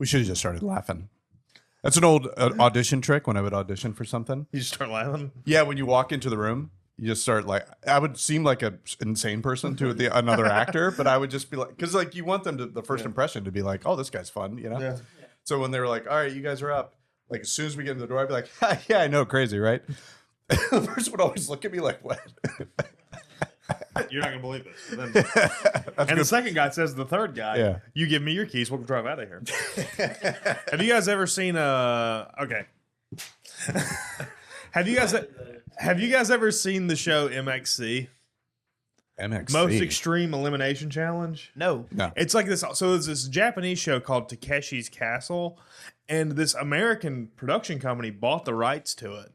We should have just started laughing. That's an old audition trick when I would audition for something. You just start laughing? Yeah, when you walk into the room, you just start like, I would seem like an insane person to another actor, but I would just be like, because like you want them to, the first impression to be like, oh, this guy's fun, you know? Yeah. So when they were like, all right, you guys are up, like as soon as we get in the door, I'd be like, yeah, I know, crazy, right? The person would always look at me like, what? You're not going to believe this. And the second guy says to the third guy, you give me your keys, we'll drive out of here. Have you guys ever seen okay. Have you guys ever seen the show MXC? MXC. Most Extreme Elimination Challenge? No. It's like this. So there's this Japanese show called Takeshi's Castle, and this American production company bought the rights to it.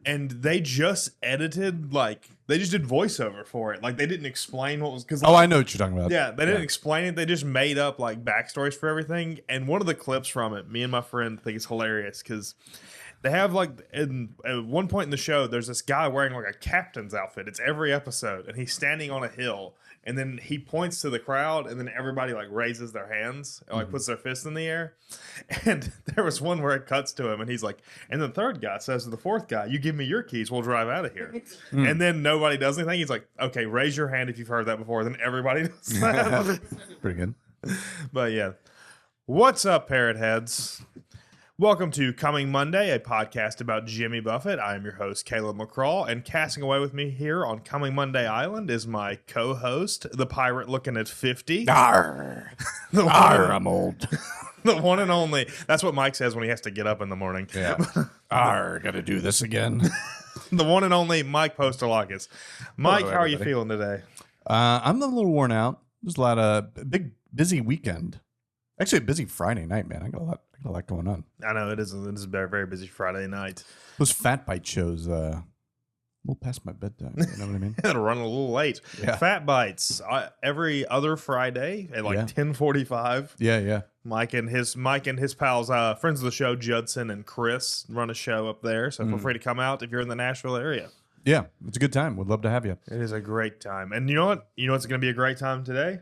And they just edited, like, they just did voiceover for it. Like, they didn't explain what was... Cause, I know what you're talking about. Yeah, they didn't explain it. They just made up, like, backstories for everything. And one of the clips from it, me and my friend think it's hilarious because they have, like, at one point in the show, there's this guy wearing, like, a captain's outfit. It's every episode. And he's standing on a hill. And then he points to the crowd, and then everybody, like, raises their hands and, like, puts their fists in the air. And there was one where it cuts to him, and he's like, and the third guy says to the fourth guy, you give me your keys, we'll drive out of here. And then nobody does anything. He's like, okay, raise your hand if you've heard that before. Then everybody does that. Pretty good. But, yeah. What's up, Parrotheads? Welcome to Coming Monday, a podcast about Jimmy Buffett. I am your host, Caleb McCraw, and casting away with me here on Coming Monday Island is my co-host, the pirate looking at 50. Arr, I'm old. The one and only. That's what Mike says when he has to get up in the morning. Yeah. Arr, gotta do this again. The one and only Mike Postalakis. Mike, Hello, how are you everybody. feeling today? I'm a little worn out. There's a lot of busy weekend. Actually, a busy Friday night, man. I got a lot going on. I know it is a very, very busy Friday night. Those Fat Bite shows, a little past my bedtime. You know what I mean? It'll run a little late. Yeah. Fat Bites every other Friday at like 10:45. Yeah. Mike and his pals, friends of the show, Judson and Chris, run a show up there. So feel free to come out if you're in the Nashville area. Yeah, it's a good time. We'd love to have you. It is a great time. And you know what? You know what's going to be a great time today?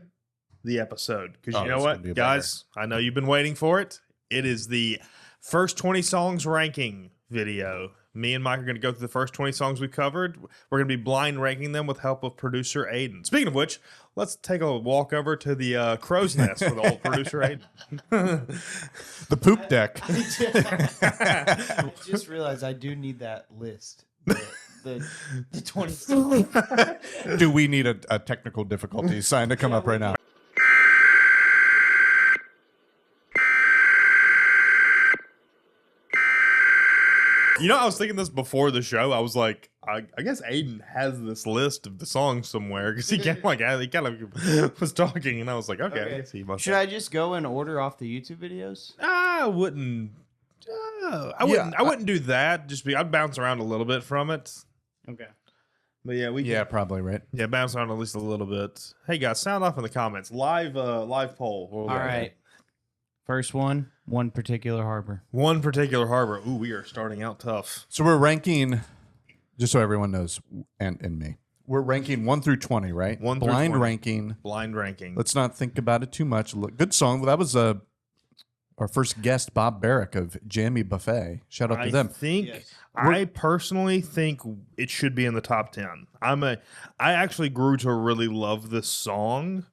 The episode. Because you know what, guys? I know you've been waiting for it. It is the first 20 songs ranking video. Me and Mike are going to go through the first 20 songs we covered. We're going to be blind ranking them with help of producer Aiden. Speaking of which, let's take a walk over to the crow's nest with old producer Aiden. The poop deck. I just realized I do need that list. The 20. Do we need a technical difficulty sign to come up right now? You know, I was thinking this before the show. I was like, I guess Aiden has this list of the songs somewhere because he kind of was talking, and I was like, okay. I guess he must. Should I just go and order off the YouTube videos? I wouldn't. I wouldn't do that. I'd bounce around a little bit from it. Okay. But yeah, Yeah, probably right. Yeah, bounce around at least a little bit. Hey guys, sound off in the comments. Live poll. All right. First one particular harbor. One particular harbor. Ooh, we are starting out tough. So we're ranking, just so everyone knows, and me. We're ranking 1 through 20, right? 1 through Blind 20. ranking. Blind ranking. Let's not think about it too much. Good song. That was our first guest, Bob Barrick of Jammy Buffet. Shout out to them. I personally think it should be in the top 10. I actually grew to really love this song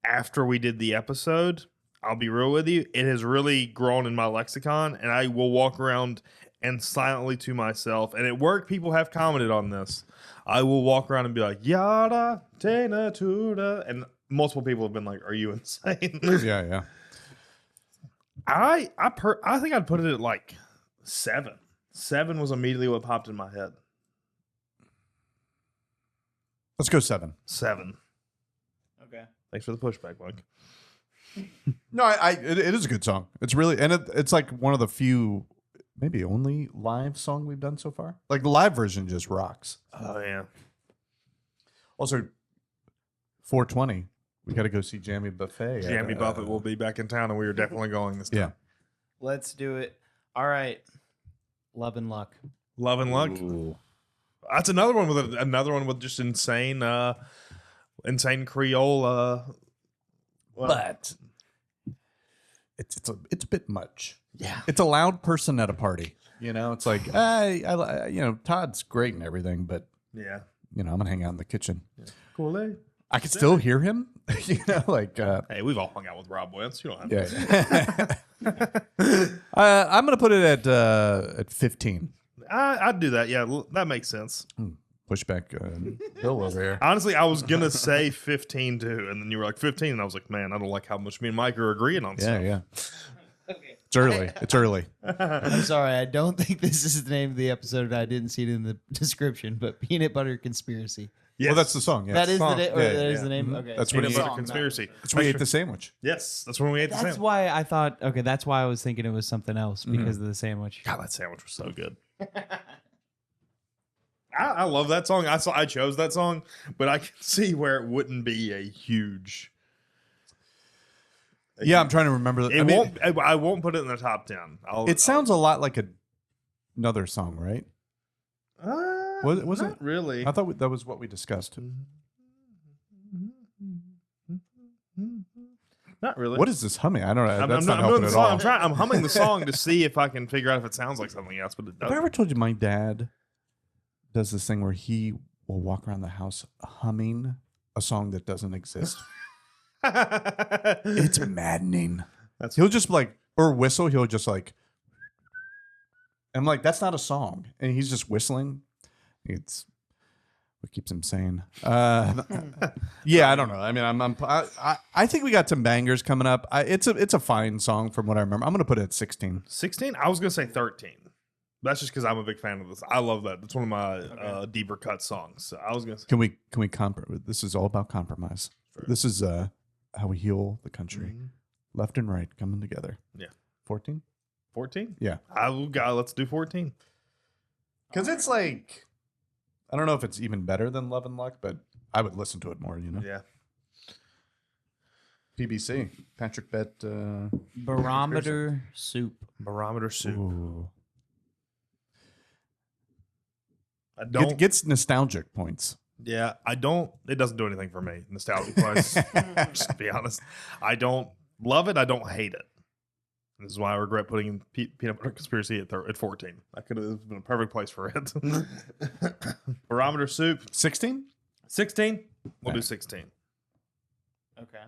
after we did the episode. I'll be real with you. It has really grown in my lexicon, and I will walk around and silently to myself. And at work, people have commented on this. I will walk around and be like, yada, tena, tuda. And multiple people have been like, are you insane? Yeah. I think I'd put it at like 7. 7 was immediately what popped in my head. Let's go 7. 7. Okay. Thanks for the pushback, Mike. No, it is a good song. It's really, and it's like one of the few, maybe only live song we've done so far. Like the live version just rocks. Oh yeah. Also, 420. We got to go see Jammy Buffet. Jammy Buffett will be back in town, and we are definitely going this time. Yeah. Let's do it. All right. Love and Luck. Love and Luck. Ooh. That's another one with just insane Creole. But it's a bit much. Yeah. It's a loud person at a party. You know, it's like Todd's great and everything, but Yeah. I'm gonna hang out in the kitchen. Cool. I can still hear him. Hey, we've all hung out with Rob Wentz. You don't have to. Yeah. I'm gonna put it at 15. I'd do that. Yeah, that makes sense. Push back Bill over here. Honestly, I was gonna say 15 too, and then you were like 15, and I was like, man, I don't like how much me and Mike are agreeing on stuff. Yeah. It's early. It's early. I'm sorry, I don't think this is the name of the episode. I didn't see it in the description, but Peanut Butter Conspiracy. Yes. Well, that's the song. Yeah. That is Song. the the name. Mhm. Okay, That's so what Peanut he the Butter song, Conspiracy. That's where we ate the sandwich. Yes, that's when we ate the That's sandwich. why I thought. Okay, that's why I was thinking it was something else because of the sandwich. God, that sandwich was so good. I love that song. I chose that song, but I can see where it wouldn't be a huge. Yeah, I'm trying to remember. I won't put it in the top 10. It sounds a lot like another song, right? Was not it? really? I thought that was what we discussed. Not really. What is this humming? I don't know. I'm That's not not doing helping the at song. all. I'm humming the song to see if I can figure out if it sounds like something else, but it Have I doesn't. ever told you my dad does this thing where he will walk around the house humming a song that doesn't exist? It's maddening. He'll just or whistle. He'll just I'm like, that's not a song, and he's just whistling. It's what keeps him sane. Yeah, I don't know. I mean, I think we got some bangers coming up. It's a fine song from what I remember. I'm gonna put it at 16. 16? I was gonna say 13. That's just because I'm a big fan of this. I love that. It's one of my deeper cut songs. So I was gonna say, Can we compromise? This is all about compromise. Sure. This is how we heal the country, Mhm. left and right coming together. Yeah. 14. 14? Yeah. Let's do 14. Because it's like, I don't know if it's even better than Love and Luck, but I would listen to it more, Yeah. PBC. Patrick Bet. Barometer soup. Barometer soup. Ooh. I don't. It gets nostalgic points. Yeah, I don't. It doesn't do anything for me. Nostalgic wise, just to be honest, I don't love it. I don't hate it. This is why I regret putting Peanut Butter Conspiracy at 14. I could have been a perfect place for it. Barometer soup. 16? 16. We'll do 16. Okay.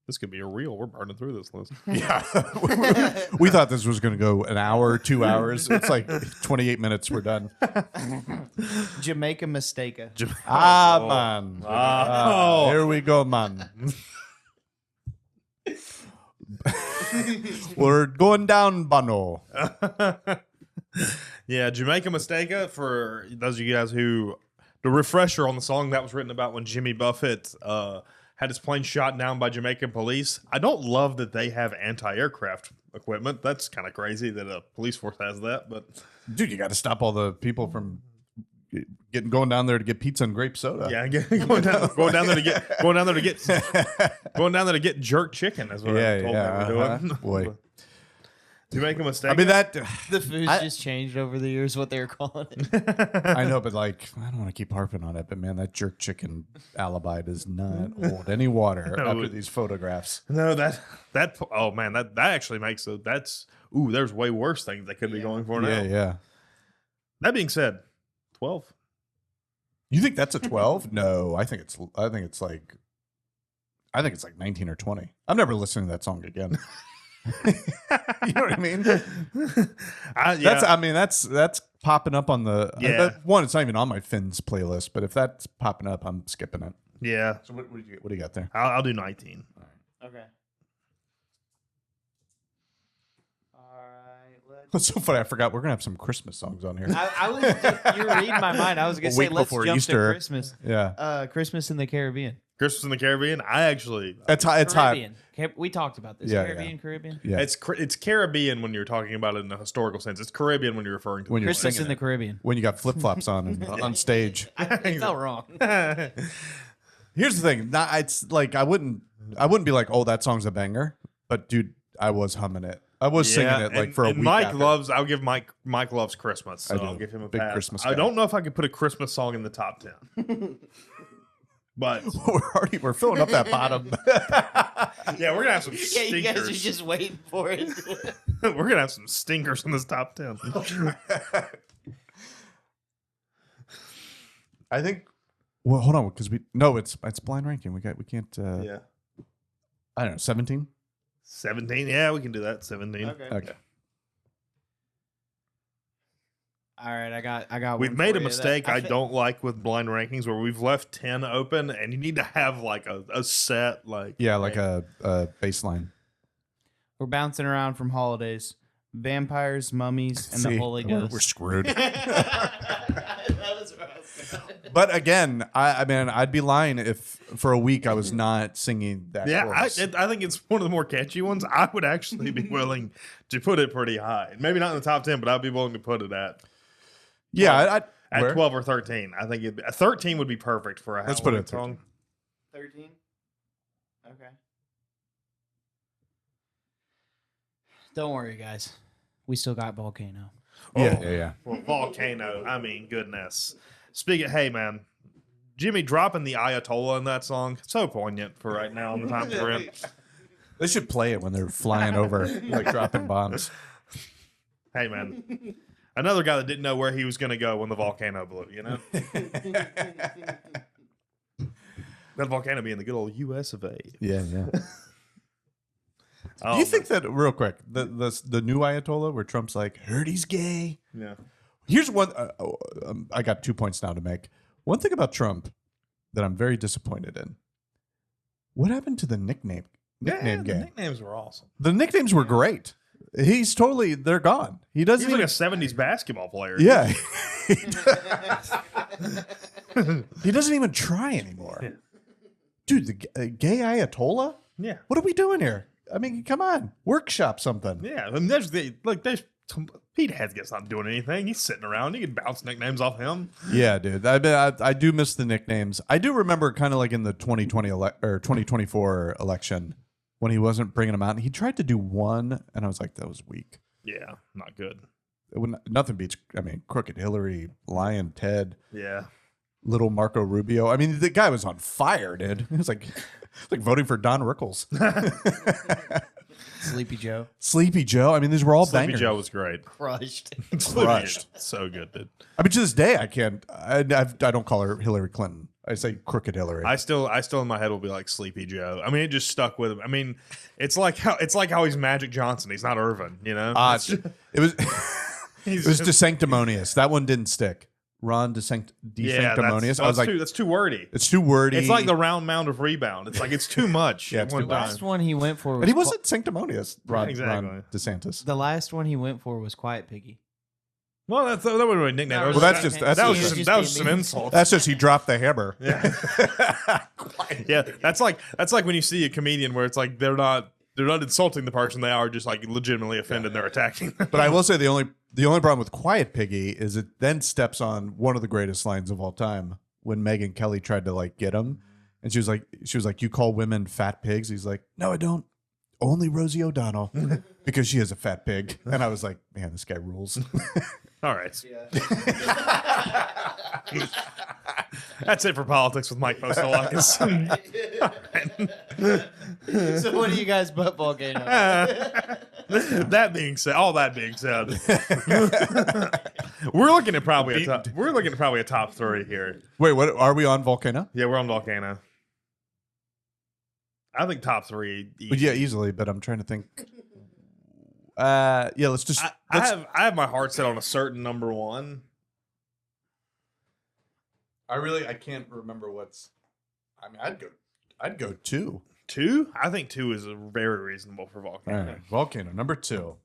This could be a reel. We're burning through this list. Yeah. We thought this was going to go an hour, 2 hours. It's like 28 minutes. We're done. Jamaica Mistake. Man. Oh. Here we go, man. We're going down, Bono. Yeah, Jamaica Mistake, for those of you guys who, the refresher on the song that was written about when Jimmy Buffett had his plane shot down by Jamaican police. I don't love that they have anti-aircraft equipment. That's kind of crazy that a police force has that. But dude, you got to stop all the people from going down there to get pizza and grape soda. yeah, going down there to get jerk chicken. Is what I told them we're doing. Boy, Jamaica Mistake. I mean that. The food's just changed over the years what they were calling it. I know, but I don't want to keep harping on it. But man, that jerk chicken alibi does not hold any water after these photographs. No, that oh man, that actually makes there's way worse things they could be going for now. Yeah. That being said, 12. You think that's a 12? No, I think it's like 19 or 20. I'm never listening to that song again. You know what I mean? That's popping up on the one. It's not even on my Fins playlist, but if that's popping up, I'm skipping it. Yeah. So what do you got there? I'll do 19. Okay. All right. That's so funny. I forgot we're gonna have some Christmas songs on here. I was you're reading my mind. I was gonna A say week let's before jump Easter. to Christmas. Yeah, Christmas in the Caribbean. Christmas in the Caribbean. I actually, it's hot. Caribbean. We talked about this. Yeah, Caribbean. Yeah, it's Caribbean when you're talking about it in a historical sense. It's Caribbean when you're referring to when you're Christmas singing in the it. Caribbean. When you got flip flops on on stage. I felt wrong. Here's the thing. It's like I wouldn't be like, oh, that song's a banger. But dude, I was humming it. I was singing it like for a week. Mike after. I'll give Mike loves Christmas. So I do. I'll give him a Big pass. Christmas I guy. don't know if I could put a Christmas song in the top 10. But we're filling up that bottom. yeah, we're gonna have some Yeah, stinkers. you guys are just waiting for it. We're gonna have some stinkers in this top 10. I think. Well, hold on, because it's blind ranking. We can't. Yeah, I don't know, 17. 17. Yeah, we can do that. 17. Okay. All right, I got. We've one made for a you. mistake I thi- don't like with blind rankings where we've left 10 open, and you need to have like a set like. Yeah, like a baseline. We're bouncing around from holidays, vampires, mummies, and the Holy Ghost. We're screwed. That was what I was gonna- But again, I mean, I'd be lying if for a week I was not singing that. Yeah, chorus. I think it's one of the more catchy ones. I would actually be willing to put it pretty high. Maybe not in the top 10, but I'd be willing to put it at yeah. at where? 12 or 13. I think a 13 would be perfect for a Let's put it Halloween at song. 13. Okay. Don't worry, guys. We still got Volcano. Yeah. Well, Volcano. I mean, goodness. Speaking, hey man, Jimmy dropping the Ayatollah in that song, so poignant for right now in the times we're in. They should play it when they're flying over, like dropping bombs. Hey man, another guy that didn't know where he was going to go when the volcano blew. You know, that volcano being the good old U.S. of A. Yeah. Oh, Do you think that real quick the new Ayatollah where Trump's like heard he's gay? Yeah. Here's one. I got 2 points now to make. One thing about Trump that I'm very disappointed in. What happened to the nickname The game? nicknames were awesome. The nicknames were great. They're gone. He doesn't He's like even. a 70s basketball player. Yeah. He doesn't even try anymore. Yeah. Dude, the gay Ayatollah? Yeah. What are we doing here? I mean, come on. Workshop something. Yeah. I mean, there's Pete Head's not doing anything. He's sitting around. You can bounce nicknames off him. Yeah, dude. I do miss the nicknames. I do remember kind of like in the 2020 or 2024 election when he wasn't bringing them out. And he tried to do one, and I was like, that was weak. Yeah. Not good. Nothing beats, Crooked Hillary, Lion Ted, Yeah. little Marco Rubio. I mean, the guy was on fire, dude. It was like voting for Don Rickles. Sleepy Joe. Sleepy Joe. I mean, these were all Sleepy bangers. Joe was great. Crushed. Crushed. So good, dude. I mean, to this day, I can't. I don't call her Hillary Clinton. I say Crooked Hillary. I still in my head will be like Sleepy Joe. I mean, it just stuck with him. I mean, it's like how he's Magic Johnson. He's not Irvin, you know. It was it was DeSanctimonious. That one didn't stick. Ron DeSanctimonious. I was like, that's too wordy. it's too wordy. It's like the round mound of rebound. It's like it's too much. Yeah, it's at too one much. time. Last one he went for was but he wasn't sanctimonious. Ron Exactly. DeSantis. The last one he went for was Quiet Piggy. Well, that would have been a nickname. No, Well, that's just an insult. That's just he dropped the hammer. Yeah, that's like when you see a comedian where it's like they're not insulting the person, they are just like legitimately offended. They're attacking them. But I will say the only problem with Quiet Piggy is it then steps on one of the greatest lines of all time when Megyn Kelly tried to like get him, and she was like, you call women fat pigs? He's like, no, I don't. Only Rosie O'Donnell because she is a fat pig. And I was like, man, this guy rules. All right. That's it for politics with Mike Postolakis. So what do you guys but Volcano? That being said, we're looking at probably a top 3 here. Wait, what are we on Volcano? Yeah, we're on Volcano. I think top 3. Well, yeah, easily, but I'm trying to think. Yeah, let's just. I have my heart set on a certain number 1. I can't remember what's. I mean, I'd go 2. 2? I think 2 is very reasonable for Volcano. All right, Volcano number 2.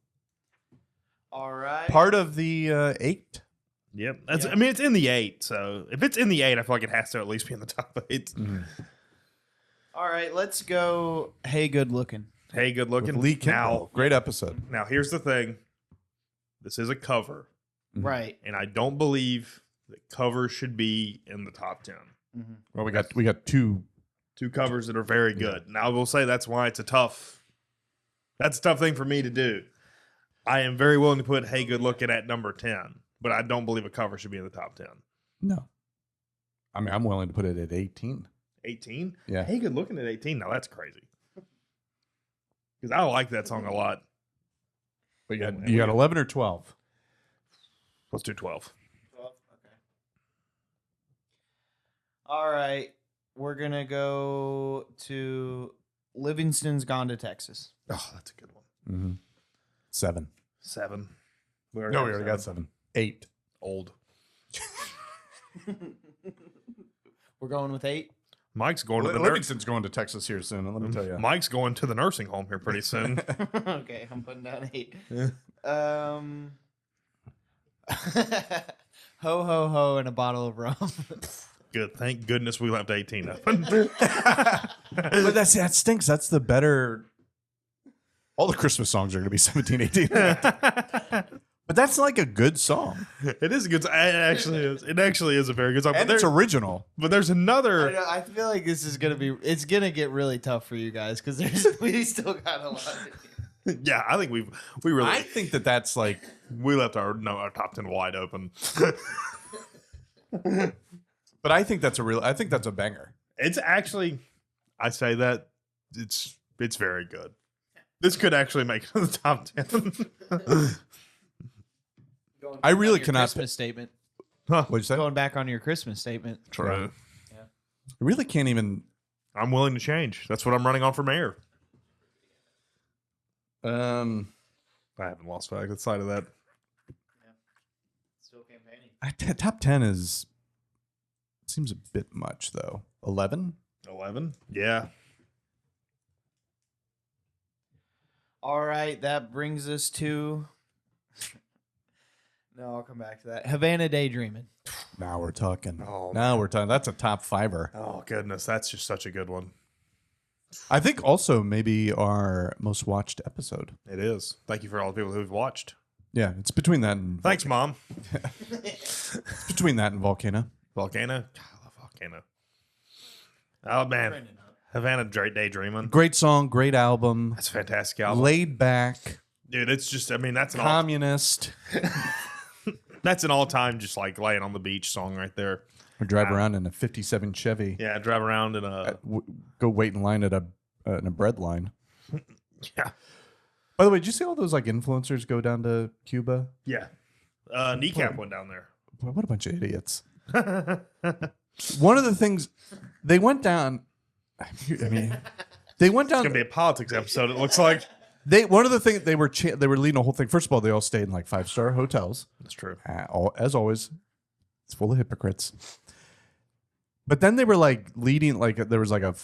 All right. Part of the 8. Yep. I mean, it's in the 8. So if it's in the 8, I feel like it has to at least be in the top 8. All right, let's go. Hey, good looking. Hey, good looking. With Lee Kimball. Great episode. Now, here's the thing. This is a cover, Right. and I don't believe that covers should be in the top 10. Well, we got 2. 2 covers that are very good. Now, I will say that's why it's a tough thing for me to do. I am very willing to put Hey, good looking at number 10, but I don't believe a cover should be in the top 10. No. I mean, I'm willing to put it at 18. 18? Yeah. Hey, good looking at 18. Now that's crazy. Because I like that song a lot. But you got 11 or 12? Let's do 12. 12? Okay. All right. We're going to go to Livingston's Gone to Texas. Oh, that's a good one. Mm-hmm. 7. 7. We already got 7. 8. Old. We're going with 8. Mike's going to the Livingston's going to Texas here soon. Let me tell you. Mike's going to the nursing home here pretty soon. Okay, I'm putting down 8. Yeah. Ho, ho, ho, and a bottle of rum. Good. Thank goodness we left 18 up. But that stinks. That's the better. All the Christmas songs are going to be 17, 18. But that's like a good song. It is a good song. It actually is. It actually is a very good song. And but it's original. But there's another. I feel like this is going to be, it's going to get really tough for you guys because we still got a lot of Yeah, I think we really. I think that's like. We left our top 10 wide open. But I think that's a banger. It's actually, I say that it's very good. This could actually make it to the top 10. I really cannot. Christmas statement. What'd you say? Going back on your Christmas statement. True. Yeah. I really can't even. I'm willing to change. That's what I'm running on for mayor. I haven't lost sight of that. Yeah. Still campaigning. Top 10 is. Seems a bit much though. 11. 11. Yeah. All right, that brings us to. No, I'll come back to that. Havana Daydreaming. Now we're talking. Oh, now we're talking. That's a top 5er. Oh goodness, that's just such a good one. I think also maybe our most watched episode. It is. Thank you for all the people who've watched. Yeah, it's between that and Thanks, Mom. it's between that and Volcano. Volcano. God, I love Volcano. Oh man, Havana Daydreaming. Great song, great album. That's a fantastic album. Laid back, Dude, it's just. I mean, that's an communist. that's an all-time just like laying on the beach song right there. Or drive around in a '57 Chevy. Yeah, drive around in a. Go wait in line at in a bread line. Yeah. By the way, did you see all those like influencers go down to Cuba? Yeah. Kneecap went down there. Boy, what a bunch of idiots. One of the things they went down. I mean, they went down. It's gonna be a politics episode. It looks like. One of the things they were leading a whole thing. First of all, they all stayed in like 5-star hotels. That's true. As always, it's full of hypocrites. But then they were like leading, like there was like a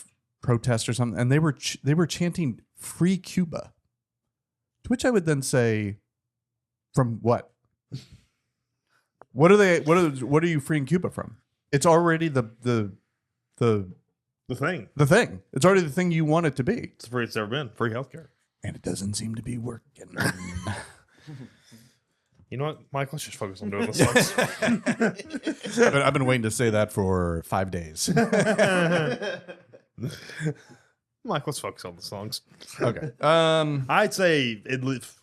protest or something, and they were chanting "Free Cuba," to which I would then say, "From what? What are they? What are you freeing Cuba from? It's already the thing. The thing. It's already the thing you want it to be. It's the free it's ever been. Free healthcare. And it doesn't seem to be working." You know what, Mike? Let's just focus on doing the songs. I've been waiting to say that for 5 days. Mike, let's focus on the songs. Okay. I'd say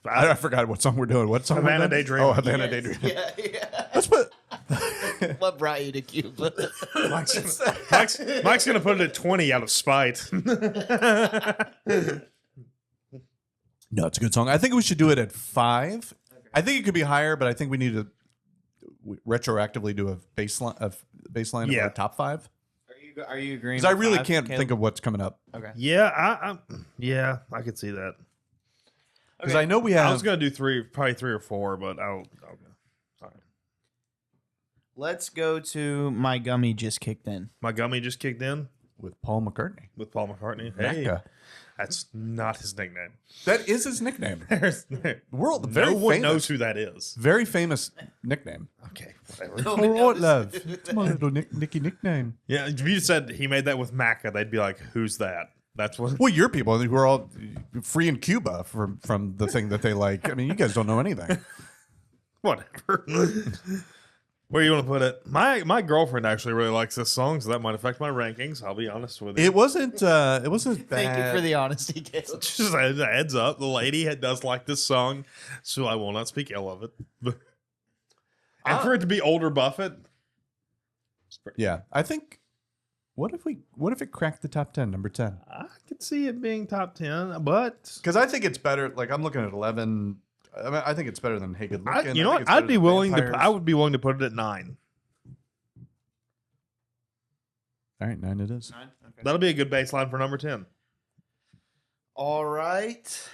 I forgot what song we're doing. What song? Havana Daydream. Oh, Havana Daydream. Yeah. Let's put. What brought you to Cuba? Mike's gonna put it at 20 out of spite. No, it's a good song. I think we should do it at 5. Okay. I think it could be higher, but I think we need to retroactively do a baseline of our top 5. Are you agreeing? Because I really can't think of what's coming up. Okay. Yeah, I could see that. Because I know we have. I was gonna do probably 3 or 4, but I'll go. All right. Let's go to My Gummy Just Kicked In. My Gummy Just Kicked In with Paul McCartney. Hey, that's not his nickname. That is his nickname. World. No one knows who that is. Very famous nickname. Okay, whatever. Oh, what love? It's my little Nicky nickname. Yeah, if you said he made that with Macca, they'd be like, "Who's that?" That's what. Well, your people who are all free in Cuba from the thing that they like. I mean, you guys don't know anything. Whatever. Where do you want to put it? My girlfriend actually really likes this song, so that might affect my rankings. I'll be honest with you. It wasn't bad. Thank you for the honesty, Caleb. Just a heads up. The lady does like this song, so I will not speak ill of it. And for it to be older Buffett. Yeah, I think What if it cracked the top 10, number 10? I could see it being top 10, but Because I think it's better. Like I'm looking at 11. I mean, I think it's better than Hey Good Looking. you know I what? think it's better than I Vampires. would be willing to put it at 9. All right, 9 it is. 9? Okay. That'll be a good baseline for number 10. All right.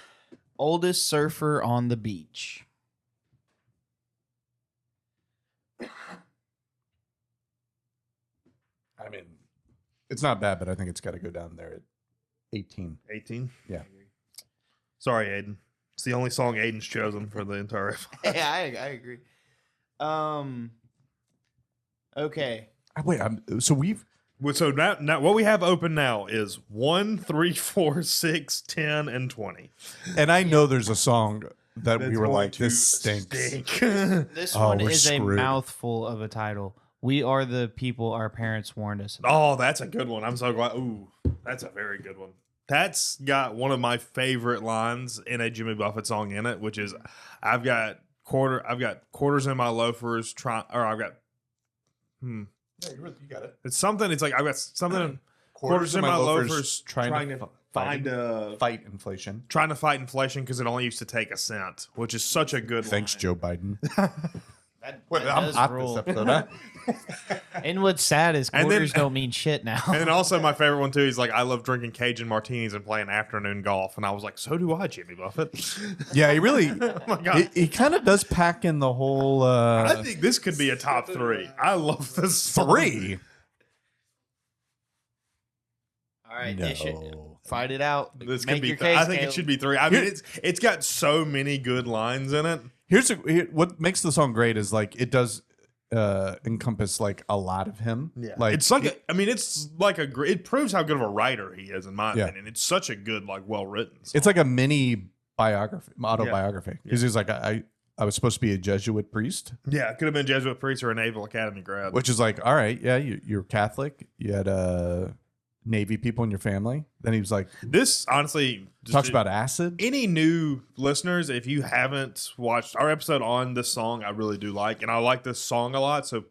Oldest surfer on the beach. I mean, it's not bad, but I think it's got to go down there at 18. 18. Yeah. Sorry, Aiden. It's the only song Aiden's chosen for the entire. Yeah, I agree. Okay. Wait, so we've So now what we have open now is 1, 3, 4, 6, 10, and 20. and I know there's a song that we That's were going like, to this stinks. stink. This Oh, one we're is a screwed. mouthful of a title. We are the people our parents warned us about. Oh, that's a good one. I'm so glad. Ooh, that's a very good one. That's got one of my favorite lines in a Jimmy Buffett song in it, which is, I've got quarters in my loafers. Yeah, you got it. It's something. It's like I've got something. Quarters in my loafers, trying to find a fight inflation. trying to fight inflation because it only used to take a cent, which is such a good. Thanks, line. Joe Biden. That Wait, I'm does hot rule. this episode, huh? And what's sad is And then- quarters don't mean shit now. And then also my favorite one too. He's like, I love drinking Cajun martinis and playing afternoon golf, and I was like, so do I, Jimmy Buffett. Yeah, he really. Oh my god. He kind of does pack in the whole I think this could be a top 3. I love this song. 3. All right, No. dish it. Fight it out. This Make could be. your case, I think Caleb. it should be 3. I mean, it's got so many good lines in it. What makes the song great is like it does encompass like a lot of him. Like it's like I mean, it's like it proves how good of a writer he is, in my Yeah. opinion. It's such a good, like, well written. it's like a mini autobiography because he's like I was supposed to be a Jesuit priest, Yeah, it could have been Jesuit priest or a Naval Academy grad. which is like all right, yeah, you're Catholic, you had Navy people in your family. Then he was like This honestly talks about acid. any new listeners. If you haven't watched our episode on this song, I really do like, and I like this song a lot. So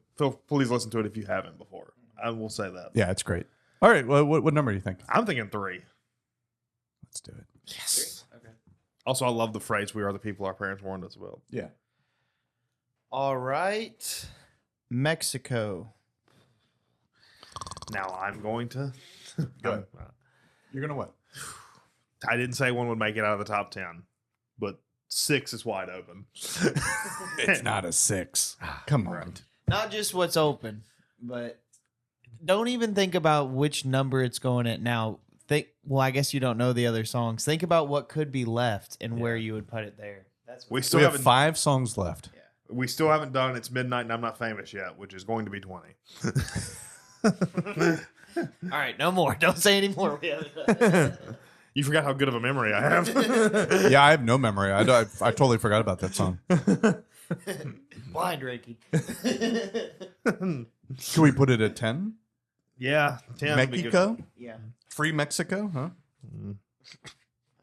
please listen to it if you haven't before. I will say that. Yeah, it's great. All right, well, what number do you think? I'm thinking 3. Let's do it. Yes. Okay. Also, I love the phrase "We are the people our parents warned us about." Yeah. All right. Mexico. Now I'm going to. Go ahead. You're gonna what? I didn't say one would make it out of the top 10, but 6 is wide open. It's not a 6. Come on. Not just what's open, but don't even think about which number it's going at now. Well, I guess you don't know the other songs. Think about what could be left and where you would put it there. That's We what still We have haven't. 5 songs left. We still haven't done "It's Midnight and I'm Not Famous" yet, which is going to be 20. All right, no more. Don't say any more. We haven't- You forgot how good of a memory I have. Yeah, I have no memory. I totally forgot about that song. Blind Reiki. Can we put it at 10? Yeah, 10 would be good. Mexico? Yeah. Free Mexico, huh?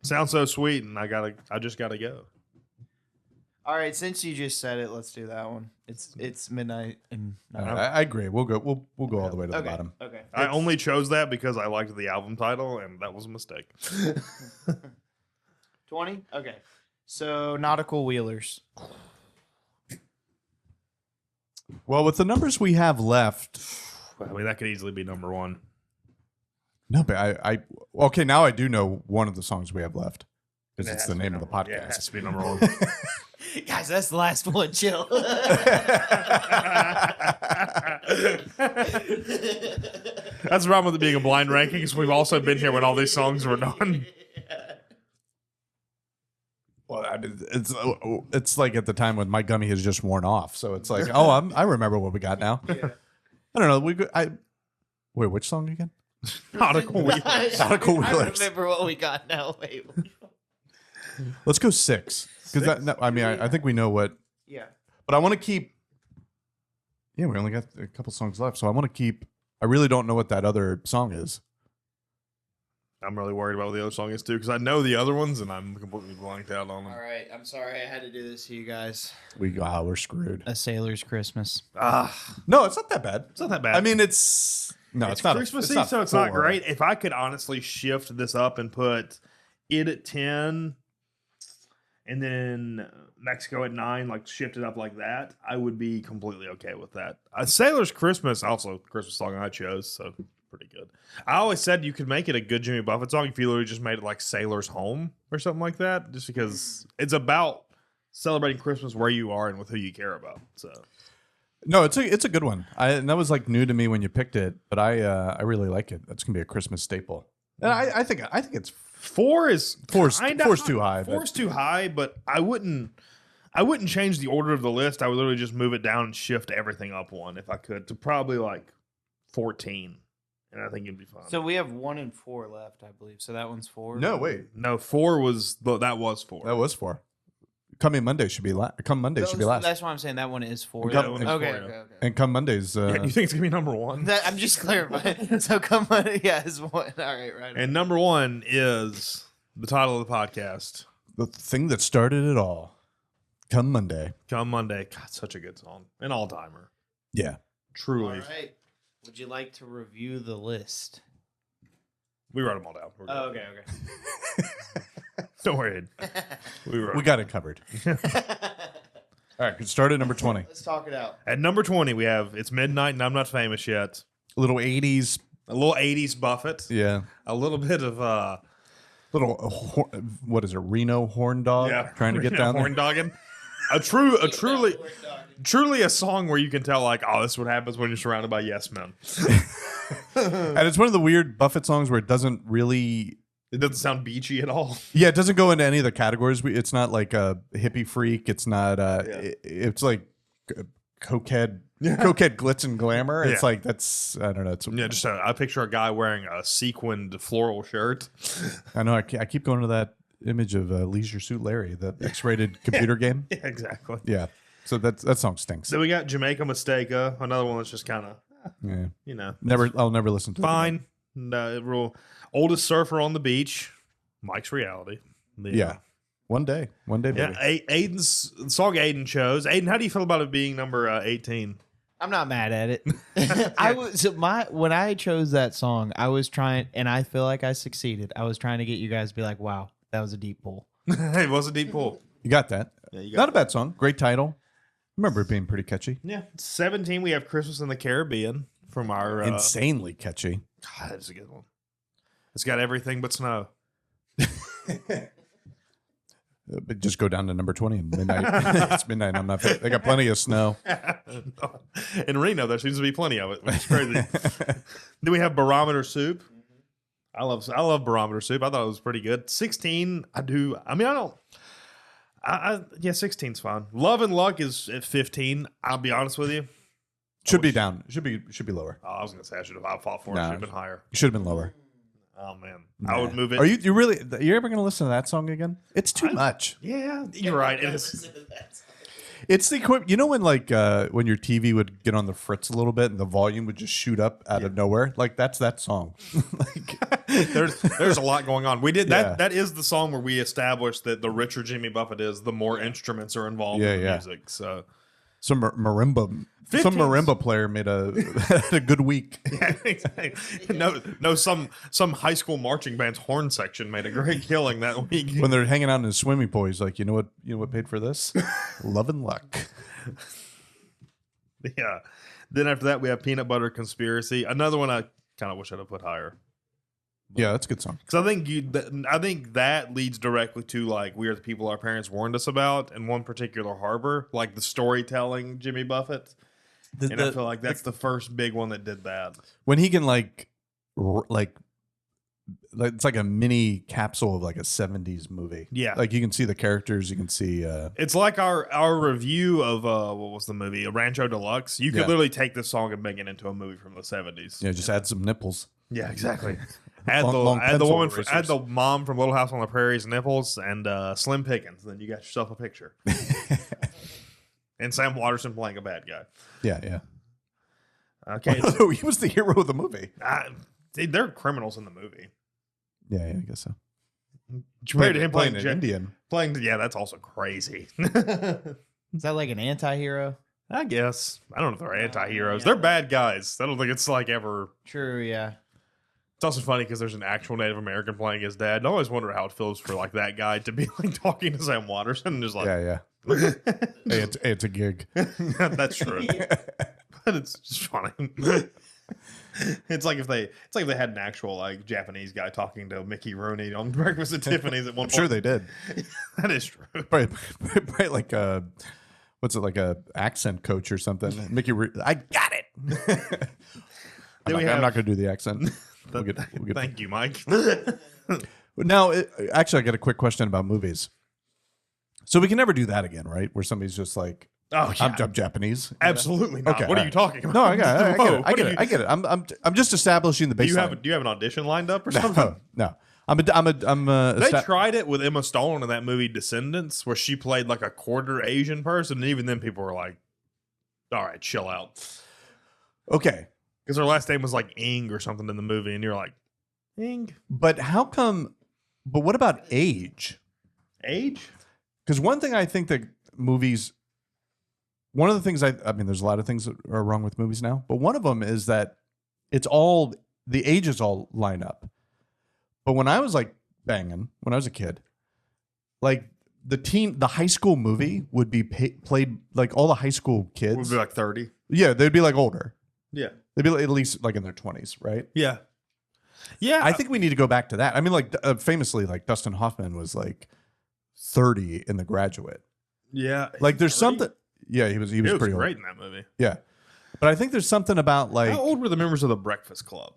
Sounds so sweet, and I just gotta go. All right, since you just said it, let's do that one. It's midnight and All right, I agree. We'll go all the way to the okay. bottom. Okay. I only chose that because I liked the album title, and that was a mistake. 20? Okay. So nautical wheelers. Well, with the numbers we have left, I mean, that could easily be number 1. no, but I okay, now I do know one of the songs we have left. Because It it's has the to be name of the number- Yeah, it has podcast. to be number 1. Guys, that's the last one. Chill. That's the problem with it being a blind ranking, is we've also been here when all these songs were done. Well, I mean, it's like at the time when my gummy has just worn off, so it's like, oh, I remember what we got now. I don't know. Wait, which song again? Nautical Wheelers. Nautical I Wheelers. remember what we got now. Wait. Let's go 6 because I mean, I think we know what. Yeah. But I want to keep. Yeah, we only got a couple songs left, so I want to keep. I really don't know what that other song is. I'm really worried about what the other song is, too, because I know the other ones, and I'm completely blanked out on them. All right. I'm sorry I had to do this to you guys. We're screwed. A Sailor's Christmas. Ah, No, it's not that bad. it's not that bad. I mean, it's No, it's not Christmassy, so it's not great. If I could honestly shift this up and put it at 10 and then Mexico at 9, like shift it up like that, I would be completely okay with that. Sailor's Christmas, also the Christmas song I chose, so pretty good. I always said you could make it a good Jimmy Buffett song if you literally just made it like Sailor's Home or something like that, just because it's about celebrating Christmas where you are and with who you care about. So no, it's a good one. And that was like new to me when you picked it, but I really like it. That's gonna be a Christmas staple. And I think it's four's too high. Four's too high, but I wouldn't change the order of the list. I would literally just move it down and shift everything up one if I could to probably like 14, and I think it'd be fine. So we have 1 and 4 left, I believe. So that one's 4. No, wait. No, 4 was that was 4. That was 4. Coming Monday should be last. Come Monday should be last. That's why I'm saying that one is 4. Okay. And come Monday's. You think it's gonna be number 1? I'm just clarifying. So come Monday, is 1. All right. And number 1 is the title of the podcast. The thing that started it all. Come Monday. Come Monday. God, such a good song. An all timer. Yeah. Truly. All right. Would you like to review the list? We wrote them all down. Oh, okay. Don't worry. We got it covered. All right, start at number 20. Let's talk it out. At number 20, we have It's Midnight and I'm Not Famous Yet. A little 80s. A little 80s Buffett. Yeah. A little bit of what is it? Reno horn dog? yeah, Trying to get down horn there. dogging. Truly a song where you can tell like, oh, this is what happens when you're surrounded by yes men. And it's one of the weird Buffett songs where it doesn't really. It doesn't sound beachy at all. Yeah, it doesn't go into any of the categories. It's not like a hippie freak. It's not. It's like cokehead glitz and glamour. It's like that's. I don't know. It's just I picture a guy wearing a sequined floral shirt. I know. I keep going to that image of Leisure Suit Larry, the X-rated computer game. Yeah, exactly. Yeah. So that song stinks. So we got Jamaica Mistake-a, another one that's just kind of, I'll never listen to it. Fine. Oldest Surfer on the Beach, Mike's Reality. Yeah. One day, baby. Yeah, Aiden's song Aiden chose. Aiden, how do you feel about it being number 18? I'm not mad at it. When I chose that song, I was trying, and I feel like I succeeded. I was trying to get you guys to be like, "Wow, that was a deep pull." It was a deep pull. You got that. Yeah, not a bad song. Great title. Remember it being pretty catchy. Yeah. 17, we have Christmas in the Caribbean from our insanely catchy. God, that's a good one. It's got everything but snow. But just go down to number 20 and midnight. It's midnight. I'm not. They got plenty of snow. In Reno, there seems to be plenty of it, which is crazy. Then we have Barometer Soup. I love Barometer Soup. I thought it was pretty good. 16, I do. I mean, I don't. Yeah, 16's fine. Love and Luck is at 15. I'll be honest with you. Should be down. Should be lower. Oh, I was gonna say I fought for it. Should have been higher. Should have been lower. Oh man, I would move it. Are you really? You're ever gonna listen to that song again? It's too much. Yeah, you're right. It is. It's the equipment. You know when when your TV would get on the fritz a little bit and the volume would just shoot up out of nowhere? Like that's that song. There's a lot going on. We did that. Yeah. That is the song where we established that the richer Jimmy Buffett is, the more instruments are involved in the music. So some marimba. 15's. Some marimba player made had a good week. Yeah, exactly. No, some high school marching band's horn section made a great killing that week. When they're hanging out in a swimming pool, he's like, you know what paid for this? Love and Luck. Yeah. Then after that, we have Peanut Butter Conspiracy. Another one I kind of wish I'd have put higher. But, yeah, that's a good song. Because I think that leads directly to like We Are the People Our Parents Warned Us About, and one particular harbor, like the storytelling Jimmy Buffett. And I feel like that's the first big one that did that. When he can like it's like a mini capsule of like a 70s movie. Yeah. Like you can see the characters, you can see it's like our review of what was the movie? Rancho Deluxe. You could literally take this song and make it into a movie from the 70s. Yeah, just add some nipples. Yeah, exactly. Add the mom from Little House on the Prairie's nipples and Slim Pickens, and then you got yourself a picture. And Sam Waterston playing a bad guy. Yeah. Okay. He was the hero of the movie. They're criminals in the movie. Yeah, I guess so. Compared to him playing an Indian. Yeah, that's also crazy. Is that like an anti-hero? I guess. I don't know if they're anti-heroes. They're bad guys. I don't think it's like ever. True, yeah. It's also funny because there's an actual Native American playing his dad. And I always wonder how it feels for like that guy to be like talking to Sam Watterson and just like, Yeah. Hey, it's a gig. that's true. But it's just funny. It's like if they had an actual like Japanese guy talking to Mickey Rooney on Breakfast at Tiffany's at one I'm point. sure they did. That is true. Probably like a, what's it, like a accent coach or something. I got it. I'm not going to do the accent. We'll get Thank you, Mike. Now, actually, I got a quick question about movies. So we can never do that again, right? Where somebody's just like, Oh, yeah. I'm Japanese. Absolutely not. Okay, what are you talking about? No, I get it. Whoa, I get it. I'm just establishing the baseline. do you have an audition lined up or something? No. They tried it with Emma Stone in that movie Descendants, where she played like a quarter Asian person, and even then people were like, "All right, chill out," Okay. because her last name was like Ing or something in the movie, and you're like, Ing, But how come? But what about age? age? Because one thing I think that movies, one of the things I mean, there's a lot of things that are wrong with movies now, but one of them is that the ages all line up. But when I was like banging, when I was a kid, like the high school movie would be played, like all the high school kids Would be like 30. Yeah, they'd be like older. Yeah, They'd be at least like in their 20s, right? yeah, yeah. I think we need to go back to that. I mean, like famously, like Dustin Hoffman was like 30 in The Graduate. Yeah, Like there's 30? something. Yeah, he was pretty old. great in that movie. Yeah, but I think there's something about like How old were the members of the Breakfast Club?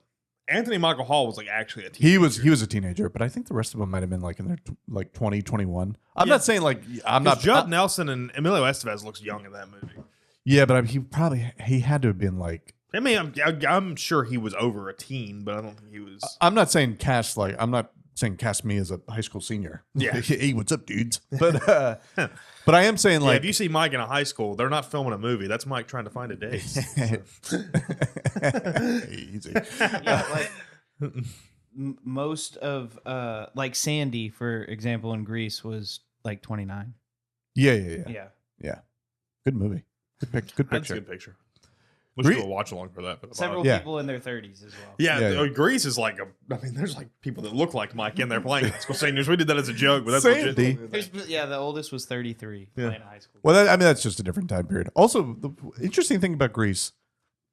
Anthony Michael Hall was like actually a teenager. he was a teenager, but I think the rest of them might have been like in their like 20, 21. I'm not saying like I'm not. Judd Nelson and Emilio Estevez looks young in that movie. Yeah, but he had to have been like. I mean, I'm sure he was over a teen, but I don't think he was. I'm not saying cast me as a high school senior. Yeah. Hey, what's up, dudes? But I am saying like if you see Mike in a high school, they're not filming a movie. That's Mike trying to find a date. Easy. Yeah, like most of like Sandy, for example, in Greece was like 29. Yeah. Good movie. Good That's picture. a good picture. We should do a watch along for that. Several Yeah. people in their 30s as well. Yeah, Greece is like there's like people that look like Mike in there playing high school seniors. We did that as a joke, but that's Sandy. legit. The oldest was 33 playing high school. Well, that's just a different time period. Also, the interesting thing about Grease,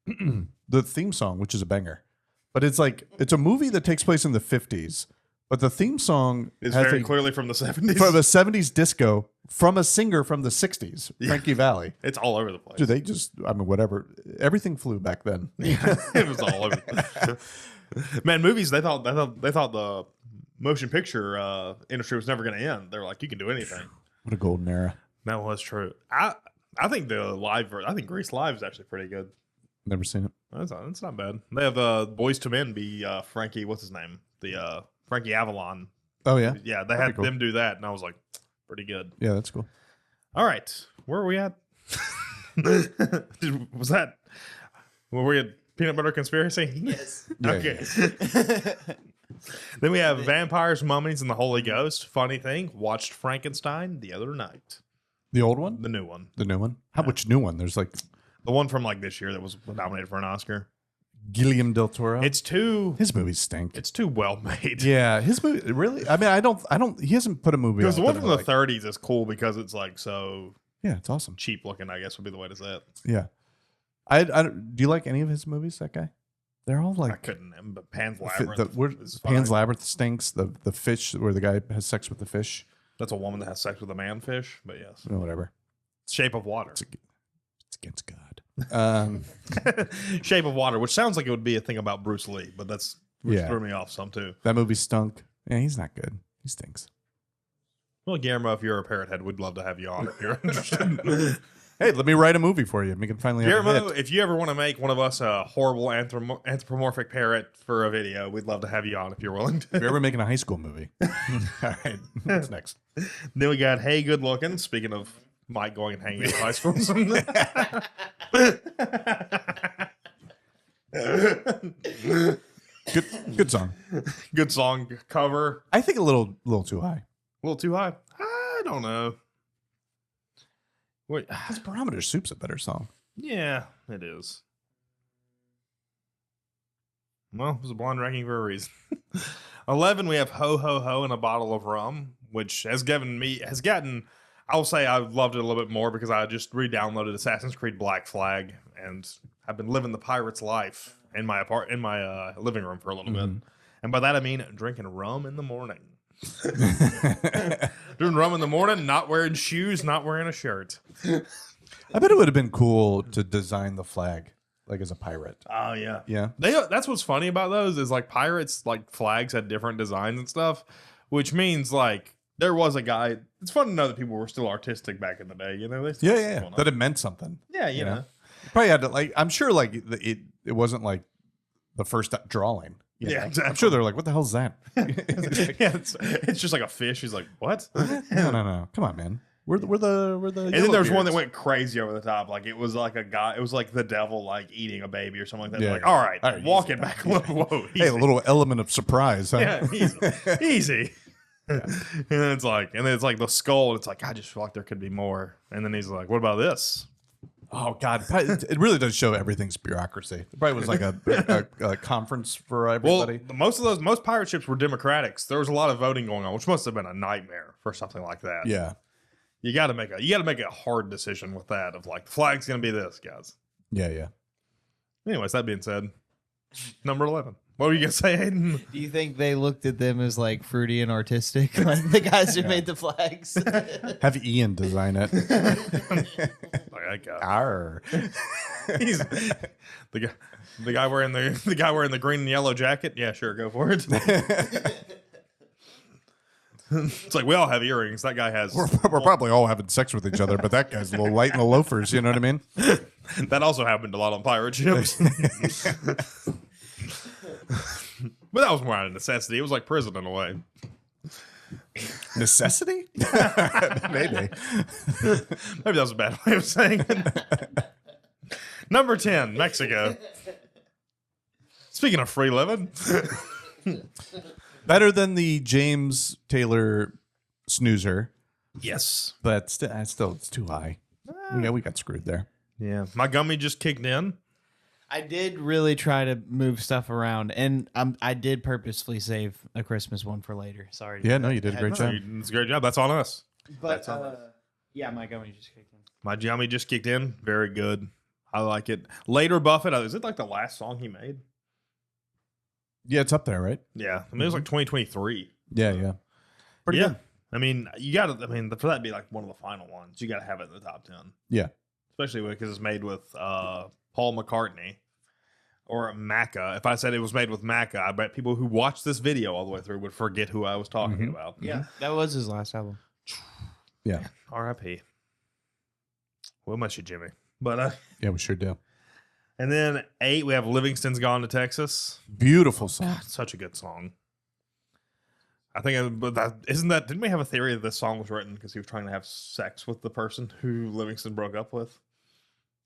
the theme song, which is a banger, but it's a movie that takes place in the 50s, but the theme song It's has very clearly from the 70s. from a 70s disco from a singer from the 60s, Frankie Valli. It's all over the place. Dude, whatever. Everything flew back then. It was all over the place. Man, movies, they thought the motion picture industry was never going to end. They're like, you can do anything. What a golden era. That was true. I think I think Grease Live is actually pretty good. Never seen it. That's not bad. They have Boys to Men be Frankie, what's his name? The Frankie Avalon. Oh, yeah? Yeah, they had them do that, and I was like, pretty good. Yeah, that's cool. All right, where are we at? Were we at Peanut Butter Conspiracy? Yes. Okay. Then we have Vampires, Mummies, and the Holy Ghost. Funny thing, watched Frankenstein the other night. The old one? The new one. The new one? Which new one? There's like The one from like this year that was nominated for an Oscar. Guillermo del Toro. His movies stink. It's too well made. Yeah, his movie really. I mean, I don't. He hasn't put a movie. Because the out one that from I the like. 30s is cool because it's like so Yeah, it's awesome. cheap looking, I guess would be the way to say it. Yeah, I do you like any of his movies? That guy. They're all I like couldn't, but Pan's Labyrinth. is Pan's fine. Labyrinth stinks. The fish where the guy has sex with the fish. That's a woman that has sex with a man fish, but yes. Whatever. Shape of Water. It's against God. Shape of Water, which sounds like it would be a thing about Bruce Lee, but which Yeah. threw me off some too. That movie stunk. Yeah, he's not good. He stinks. Well, Guillermo, if you're a Parrothead, we'd love to have you on if you're interested. Hey, let me write a movie for you. We can finally have a Guillermo, hit. if you ever want to make one of us a horrible anthropomorphic parrot for a video, we'd love to have you on if you're willing to. If you're ever making a high school movie. All right. What's next? Then we got Hey Good Looking. Speaking of Mike going and hanging out in high school. Good song. Good song cover. I think a little too high. A little too high. I don't know. Wait, His Barometer Soup's a better song. yeah, it is. Well, it was a blind ranking for a reason. 11, we have Ho Ho Ho and a Bottle of Rum, which has gotten, I'll say I loved it a little bit more because I just re-downloaded Assassin's Creed Black Flag and I've been living the pirate's life in my living room for a little bit. And by that I mean drinking rum in the morning. Doing rum in the morning, not wearing shoes, not wearing a shirt. I bet it would have been cool to design the flag like as a pirate. Oh yeah. Yeah. That's what's funny about those is like pirates, like flags had different designs and stuff, which means like there was a guy. It's fun to know that people were still artistic back in the day. You know, they still Yeah. That it meant something. Yeah, you know. Probably had to like. I'm sure like it wasn't like the first drawing. You know? Yeah, exactly. I'm sure they're like, what the hell's that? Yeah, it's just like a fish. He's like, what? No. Come on, man. We're the. And then there's one that went crazy over the top. Like it was like a guy. It was like the devil, like eating a baby or something like that. Yeah. Like, all right, walk easy. it back a little. Whoa, easy. Hey, a little element of surprise. Huh? Yeah, easy. And then it's like the skull. And it's like I just feel like there could be more. And then he's like, what about this? Oh God, it really does show everything's bureaucracy. It probably was like a conference for everybody. Well, most pirate ships were democratics. There was a lot of voting going on, which must have been a nightmare for something like that. Yeah. You got to make a hard decision with that of like the flag's going to be this, guys. Yeah. Anyways, that being said, number 11. What were you going to say, Hayden? Do you think they looked at them as like fruity and artistic, like the guys who made the flags? Have Ian design it. Like I got Arr. He's the guy wearing the green and yellow jacket. Yeah, sure, go for it. It's like we all have earrings. That guy has. We're probably all having sex with each other, but that guy's a little light in the loafers. You know what I mean? That also happened a lot on pirate ships. But that was more out of necessity. It was like prison in a way. Necessity? Maybe. Maybe that was a bad way of saying it. Number 10, Mexico. Speaking of free living. Better than the James Taylor snoozer, Yes. but still it's too high. We got screwed there. Yeah. My gummy just kicked in. I did really try to move stuff around, and I did purposefully save a Christmas one for later. Sorry. Yeah, no, you did a great job. It's a great job. That's on us. But yeah, my gummy just kicked in. My gummy just kicked in. Very good. I like it. Later Buffett. Is it like the last song he made? Yeah, it's up there, right? Yeah. I mean, it was like 2023. Yeah. Pretty good. I mean, you got to, for that to be like one of the final ones, you got to have it in the top 10. Yeah. Especially because it's made with Paul McCartney or Macca. If I said it was made with Macca, I bet people who watched this video all the way through would forget who I was talking about. Yeah, that was his last album. Yeah. R.I.P. We'll miss you, Jimmy. But Yeah, we sure do. and then 8, we have Livingston's Gone to Texas. Beautiful song. Such a good song. I think, didn't we have a theory that this song was written because he was trying to have sex with the person who Livingston broke up with?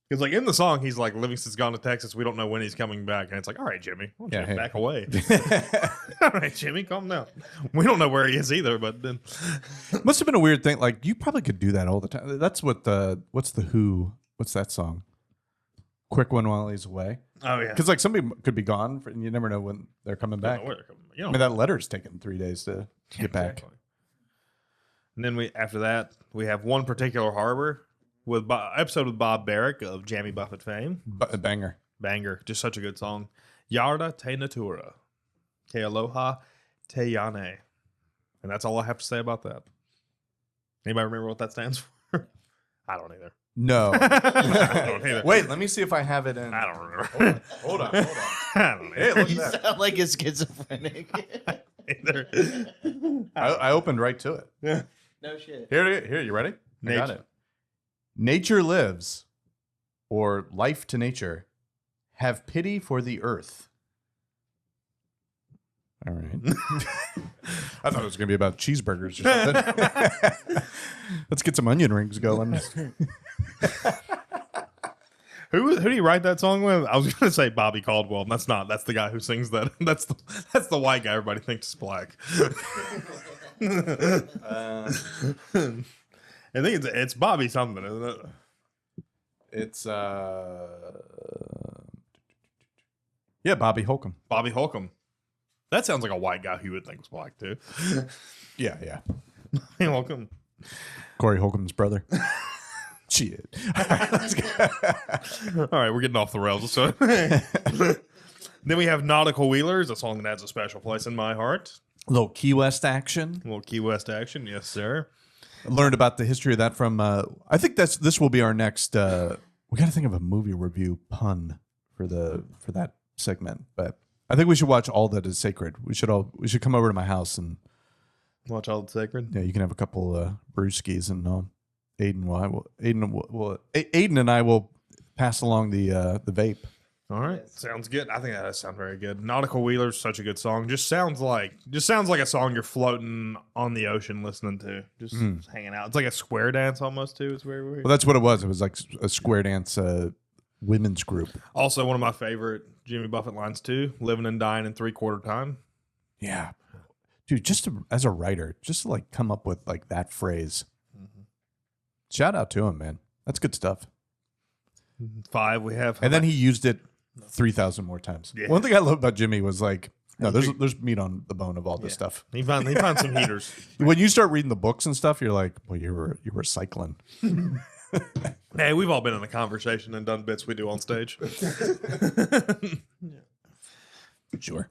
Because, like, in the song, he's like, Livingston's gone to Texas. We don't know when he's coming back. And it's like, all right, Jimmy, why don't you back away? All right, Jimmy, calm down. We don't know where he is either, but then. Must have been a weird thing. Like, you probably could do that all the time. That's what's the Who? What's that song? Quick One While He's Away. Oh, yeah. Because, like, somebody could be gone, and you never know when they're coming back. You know, I mean, that letter's taken 3 days to get back. And then after that, we have One Particular Harbor with episode with Bob Barrick of Jamie Buffett fame. Banger. Banger. Just such a good song. Yarda Te Natura. Ke Aloha Te Yane. And that's all I have to say about that. Anybody remember what that stands for? I don't either. No. I don't either. Wait, let me see if I have it in. I don't remember. Hold on. I don't Hey, either. look You at that. sound like a schizophrenic. Either. I opened right to it. Yeah. No shit. Here, you ready? I got Nature. it. Nature lives, or life to nature. Have pity for the earth. All right. I thought it was going to be about cheeseburgers or something. Let's get some onion rings going. Who do you write that song with? I was going to say Bobby Caldwell, and that's not. That's the guy who sings that. That's the white guy everybody thinks is black. I think it's Bobby something, isn't it? It's yeah, Bobby Holcomb. Bobby Holcomb. That sounds like a white guy who you would think was black too. Yeah. Bobby Holcomb. Corey Holcomb's brother. Shit. All right, let's go. All right, we're getting off the rails. So then we have Nautical Wheelers, a song that has a special place in my heart. A little Key West action. A little Key West action, yes, sir. Learned about the history of that from. I think this will be our next. We got to think of a movie review pun for that segment, but I think we should watch All That Is Sacred. We should come over to my house and Watch All the Sacred. yeah, you can have a couple brewskis and Aiden and I will pass along the vape. All right, sounds good. I think that does sound very good. Nautical Wheelers, such a good song. Just sounds like a song you're floating on the ocean listening to, just hanging out. It's like a square dance almost too. It's very weird. Well, that's what it was. It was like a square dance women's group. Also, one of my favorite Jimmy Buffett lines too: "Living and dying in 3/4 time." Yeah, dude. As a writer, just to like come up with like that phrase. Shout out to him, man. That's good stuff. 5 we have, And then he used it 3,000 more times. Yeah. One thing I love about Jimmy was like, no, there's meat on the bone of all this stuff. he found some heaters. When you start reading the books and stuff, you're like, well, you were cycling. Hey, we've all been in a conversation and done bits we do on stage. Sure.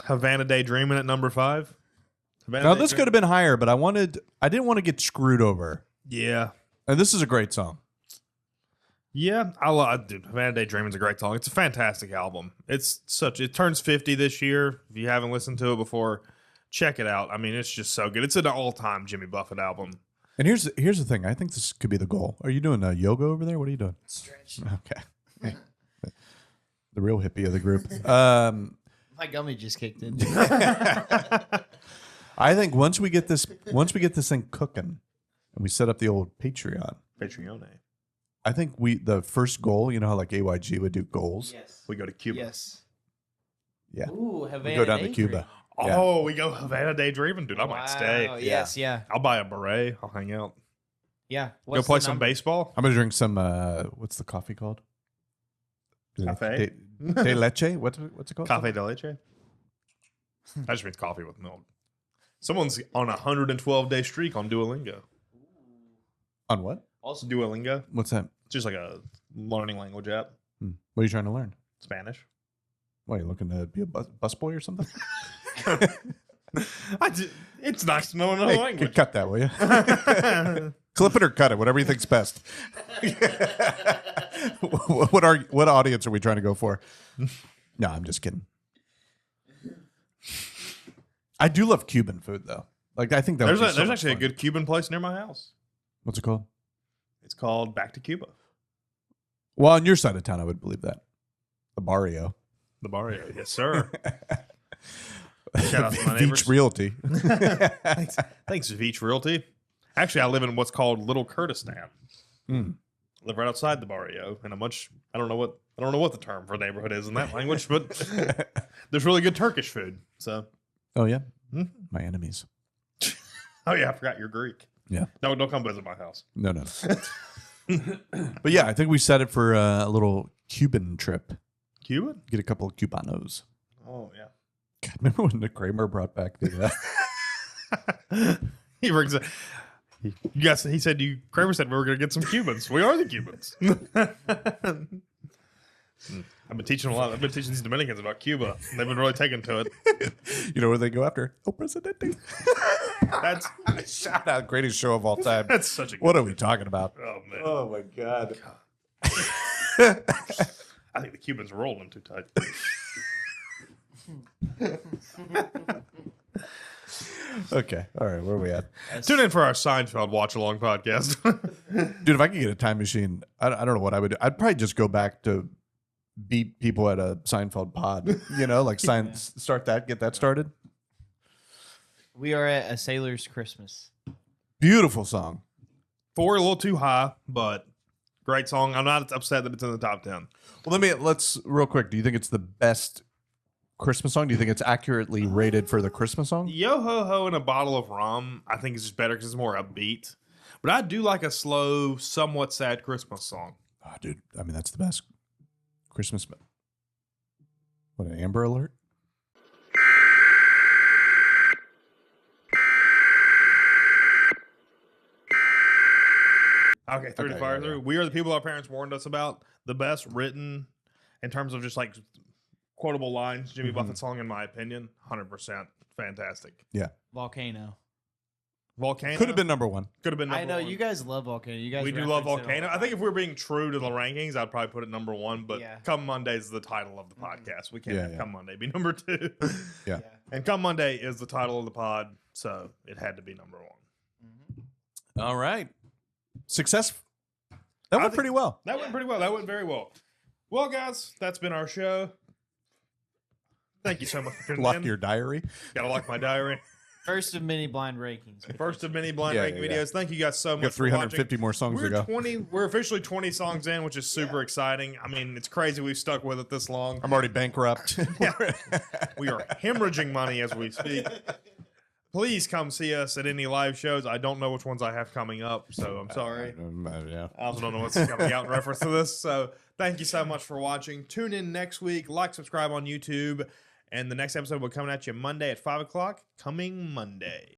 Havana Daydreaming at number 5. Now this could have been higher, but I didn't want to get screwed over. Yeah. And this is a great song. Yeah, dude, Havana Daydreaming is a great song. It's a fantastic album. It turns 50 this year. If you haven't listened to it before, check it out. I mean, it's just so good. It's an all-time Jimmy Buffett album. And here's the thing. I think this could be the goal. Are you doing yoga over there? What are you doing? Stretch. Okay. The real hippie of the group. My gummy just kicked in. I think once we get this thing cooking and we set up the old Patreon, I think the first goal, you know how like AYG would do goals? Yes. We go to Cuba. Yes. Yeah. Ooh, Havana We go down to Daydream. Cuba. Oh, we go Havana Daydreaming, dude. I might stay. Yes, yeah. I'll buy a beret. I'll hang out. Yeah. Go What's play the some number? baseball. I'm gonna drink some. What's the coffee called? Cafe? De leche. What's it called? Cafe de leche. That just means coffee with milk. Someone's on a 112-day streak on Duolingo. On what? Also Duolingo. What's that? It's just like a learning language app. What are you trying to learn? Spanish. What, are you looking to be a busboy or something? It's nice to know another Hey, language. cut that, will you? Clip it or cut it, whatever you think's best. What audience are we trying to go for? No, I'm just kidding. I do love Cuban food though. Like I think that There's would be so much actually a fun. good Cuban place near my house. What's it called? It's called Back to Cuba. Well, on your side of town, I would believe that. The Barrio. The barrio. Yes, sir. Shout out to my neighbors. Beach Realty. Thanks, Veach Realty. Actually, I live in what's called Little Kurdistan. Mm. Live right outside the barrio in I don't know what the term for neighborhood is in that language, but there's really good Turkish food. So, Oh yeah, Mhm. my enemies. oh yeah, I forgot you're Greek. Yeah. No, don't come visit my house. No. But yeah, I think we set it for a little Cuban trip. Cuban? Get a couple of Cubanos. Oh yeah. God, remember when Nick Kramer brought back the? He brings it. He said Kramer said we were going to get some Cubans. We are the Cubans. I've been teaching these Dominicans about Cuba. They've been really taken to it. You know where they go after? Oh, Presidente. That's Shout out, greatest show of all time. that's such a good What are we talking about? Oh man. Oh my God. I think the Cubans are rolling too tight. Okay. All right. Where are we at? Tune in for our Seinfeld watch along podcast. Dude, if I could get a time machine, I don't know what I would do. I'd probably just go back to beat people at a Seinfeld pod. You know, like start that, get that started. We are at A Sailor's Christmas. Beautiful song. 4 a little too high, but great song. I'm not upset that it's in the top 10. Well, let's real quick. Do you think it's the best Christmas song? Do you think it's accurately rated for the Christmas song? Yo Ho Ho and a Bottle of Rum, I think is just better because it's more upbeat. But I do like a slow, somewhat sad Christmas song. Oh, dude, I mean that's the best Christmas. What an Amber Alert! Okay, through the fire through. We Are the People Our Parents Warned Us About. The best written in terms of just like quotable lines. Jimmy Buffett song, in my opinion, 100% fantastic. Yeah, Volcano. Volcano could have been number one. Could have been. I know one. you guys love Volcano. You guys, We do love reference it all Volcano. the I think time. if we're being true to the rankings, I'd probably put it number one. But Yeah. Come Monday is the title of the podcast. We can't Yeah, have yeah. Come Monday be number two. Yeah. And Come Monday is the title of the pod, so it had to be number one. All right, success. That went pretty well. That went pretty well. That went very well. Well, guys, that's been our show. Thank you so much for tuning Lock in. your diary. Gotta lock my diary. First of many blind rankings. First of many blind Yeah, ranking yeah, videos. Thank you guys so We much got for watching. 350 more songs to We're go. 20. We're officially 20 songs in, which is super exciting. I mean, it's crazy we've stuck with it this long. I'm already bankrupt. We are hemorrhaging money as we speak. Please come see us at any live shows. I don't know which ones I have coming up, so I'm sorry. Yeah. I also don't know what's coming out in reference to this. So thank you so much for watching. Tune in next week. Like, subscribe on YouTube. And the next episode will be coming at you Monday at 5 o'clock. Coming Monday.